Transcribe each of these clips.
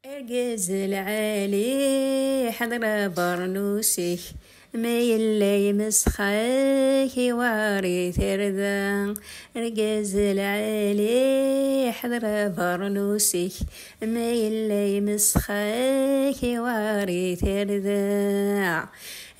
أرجز العالي حضر برنوسك ما يلا يمسخاك واري ثردان. أرجز العالي حضر برنوسك ما يلا يمسخاك واري ثردان.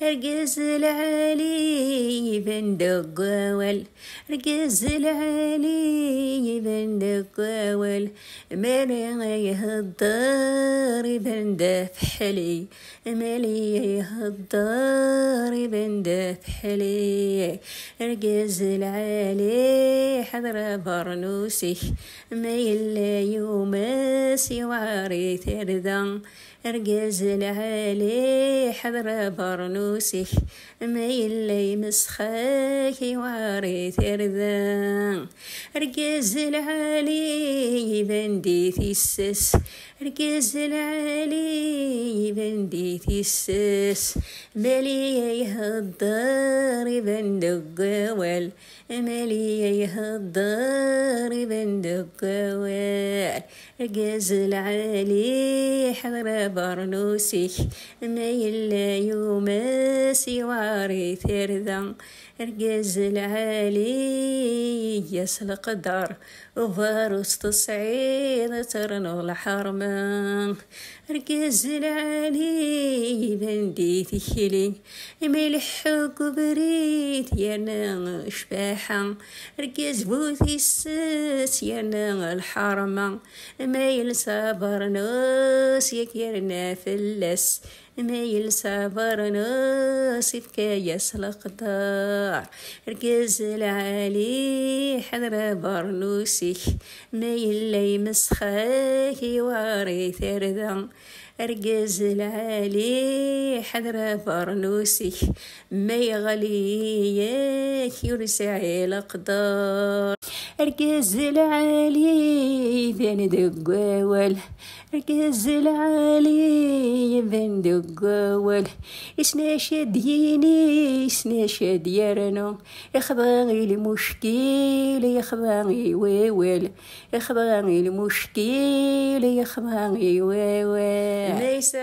أرجز العالي بندق وال أرجز العالي بندق وال مالي يهضر بندف حلي مالي يهضر بندف حلي. أرجز العالي حضر برنوسك ما يلا يومس يواري ثردان. أرجز العالي حضر برنوسك ما يلا يمسخاك واري ثردان. أرجز العالي بندي ثيسس أرجز العالي بندي ثيسس مالي يهضر بندق وال مالي يهضر بندق وال. أرجز العالي حضر برنوسك ما يلا يومس يواري ثردان. أرجز العالي يسلق دار وفاروس تصعيد ترنغ الحرمان. أرجز العالي بندي ثخلي ملح وكبريت يانا شباحة. أرجز بوثي الساس يانا الحرمة ما يلسى برنوس يكيرنا فلس ما يلسى برنوس يفكا يسلق دار. أرجز العالي حضر برنوسك ما يلا يمسخاك واري ثردان. أرجز العالي حضر برنوسك ما يغليك يرسع الأقدار. أرجز العالي بندق وال أرجز العالي بندق وال. إسناشد يني إسناشد يرنو يخضغي المشكل يخضغي ويوال يخضغي المشكل يخضغي ويوال. ليس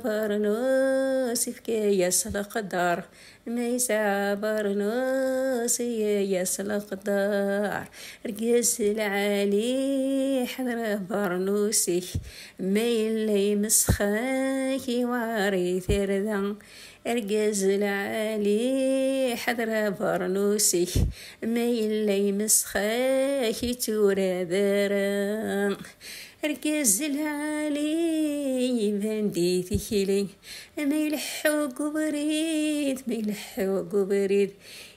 برنوس فكي يسلق دار ليس برنوس يسلق دار. أرجز العالي حضر برنوسك ما يلا يمسخاك واري ثردان. أرجز العالي حضر برنوسك ما يلا يمسخاك تورا داران. أرجز العالي بندي ثخلي ما يلحو قبريد ما يلحو قبريد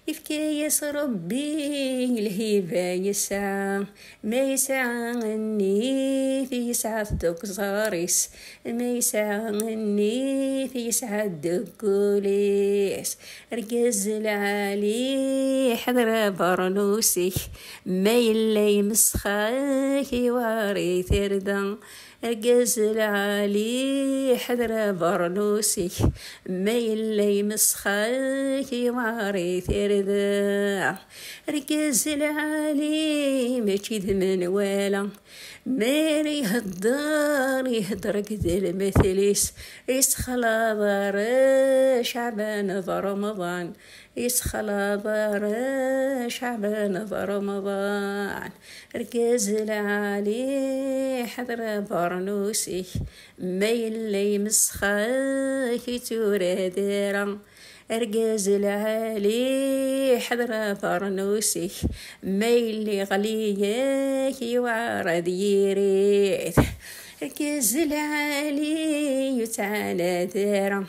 يفكايس ربي الهيبة يسعى ما يسعني في يسعى دوك زاريس ما يسعني في يسعى دوكوليس. أرجز العالي حضر برنوسك ما يلا يمسخاك واري ثردان. أرجز العالي حضر برنوسك ما يلا يمسخاك واري ثردان. أرجز العالي ماشي ذمن والا ماري هدار يهدر كذا المثليس يسخلا ضار شعبان ذا رمضان يسخلا ضار شعبان ذا رمضان. أرجز العالي حضر برنوسك ما يلا يمسخاك تورا دارا. أرجز العالي حضر برنوسك ما يلي غليك يوارد يريد. أرجز العالي يتعالى دارا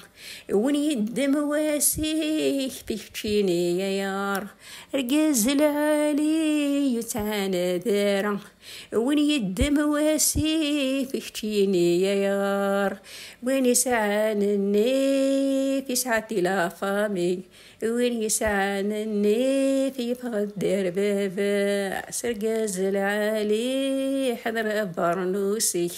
وين يدم واسيك بيكتشيني يا يار. أرجز العالي يتعالى دارا وين يدم واسيك بيكتشيني يا يار. وين يسعانني في ساعتي لا فامي وين يسعانني في بغدر بابا. أرجز العالي حضر برنوسك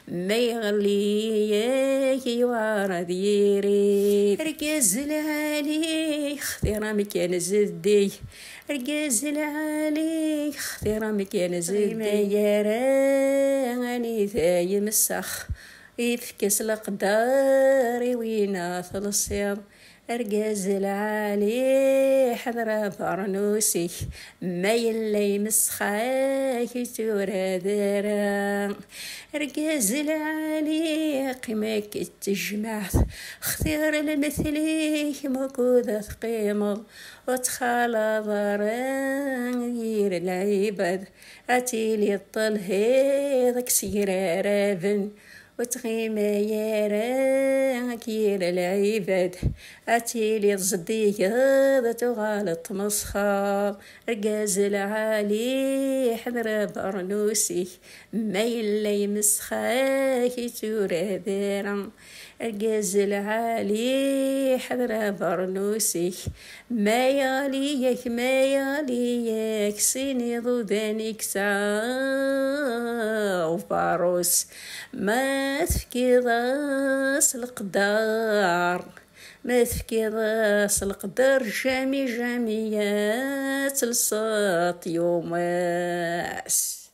ما يغليك يوارد يريد. أرجز العالي اختيرا مكان زدي أرجز العالي اختيرا مكان زدي ما يراني ثاي مسخ يفكس القدار وينا ثلصير أرجاز العالي حضرة برنوسي ما يلي مسخاك تورا دارا أرجاز العالي قيمك التجمعت اختيار المثلي مكودة قيمة وتخالى ضران غير العباد أتيلي الطلهي ذاك سيرا رافن وتغيما يارا كير العباد أتيلي الزدية تغالط مسخر رقاز العالي حضر برنوسي ما يلي مسخاك تورا دارا رقاز العالي حضر برنوسي ما ياليك سيني ضدانيك ساو فاروس ما تفكي ضاس القدار ما تفكي ضاس القدر جاميات لصات يوماس.